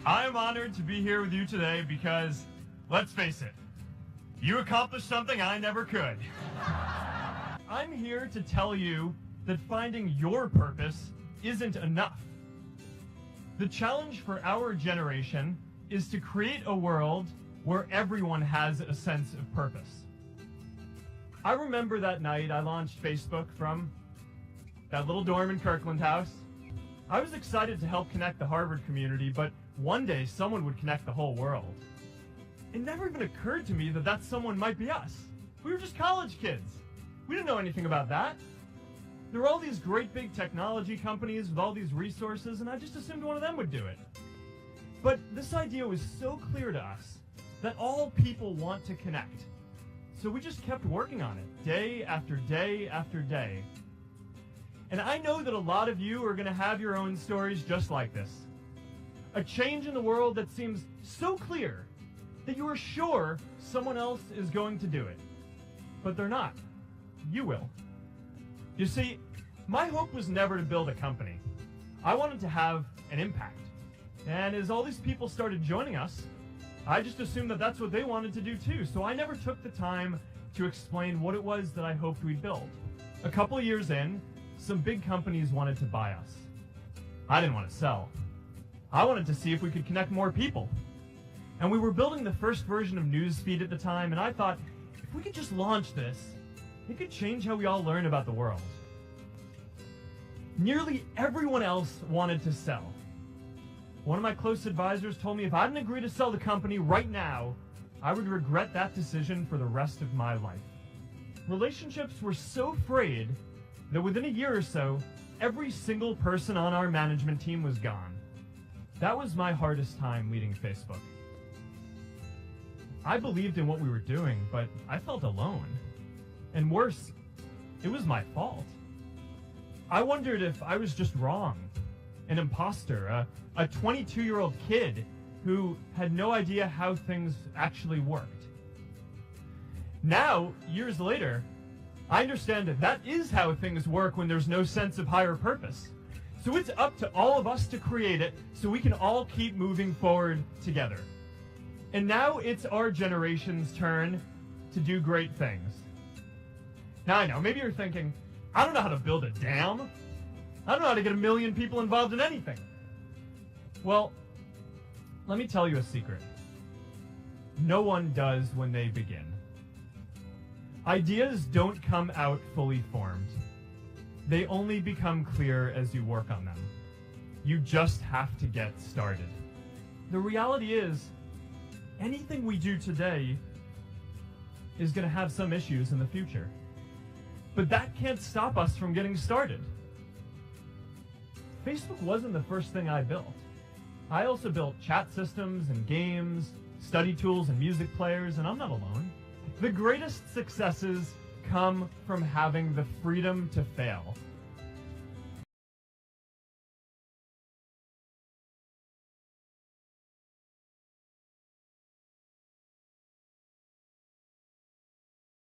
I am honored to be here with you today because, let's face it, you accomplished something I never could. I'm here to tell you that finding your purpose isn't enough. The challenge for our generation is to create a world where everyone has a sense of purpose. I remember that night I launched Facebook from that little dorm in Kirkland House. I was excited to help connect the Harvard community, but one day someone would connect the whole world. It never even occurred to me that that someone might be us. We were just college kids. We didn't know anything about that. There were all these great big technology companies with all these resources, and I just assumed one of them would do it. But this idea was so clear to us that all people want to connect. So we just kept working on it, day after day after day. And I know that a lot of you are going to have your own stories just like this. A change in the world that seems so clear that you are sure someone else is going to do it. But they're not. You will. You see, my hope was never to build a company. I wanted to have an impact. And as all these people started joining us, I just assumed that that's what they wanted to do too. So I never took the time to explain what it was that I hoped we'd build. A couple of years in, some big companies wanted to buy us. I didn't want to sell. I wanted to see if we could connect more people. And we were building the first version of Newsfeed at the time, and I thought, if we could just launch this, it could change how we all learn about the world. Nearly everyone else wanted to sell. One of my close advisors told me if I didn't agree to sell the company right now, I would regret that decision for the rest of my life. Relationships were so frayed that within a year or so, every single person on our management team was gone. That was my hardest time leading Facebook. I believed in what we were doing, but I felt alone. And worse, it was my fault. I wondered if I was just wrong, an imposter, a 22-year-old kid who had no idea how things actually worked. Now, years later, I understand that is how things work when there's no sense of higher purpose. So it's up to all of us to create it so we can all keep moving forward together. And now it's our generation's turn to do great things. Now I know, maybe you're thinking, I don't know how to build a dam. I don't know how to get 1 million people involved in anything. Well, let me tell you a secret. No one does when they begin. Ideas don't come out fully formed. They only become clear as you work on them. You just have to get started. The reality is, anything we do today is going to have some issues in the future. But that can't stop us from getting started. Facebook wasn't the first thing I built. I also built chat systems and games, study tools and music players, and I'm not alone. The greatest successes come from having the freedom to fail.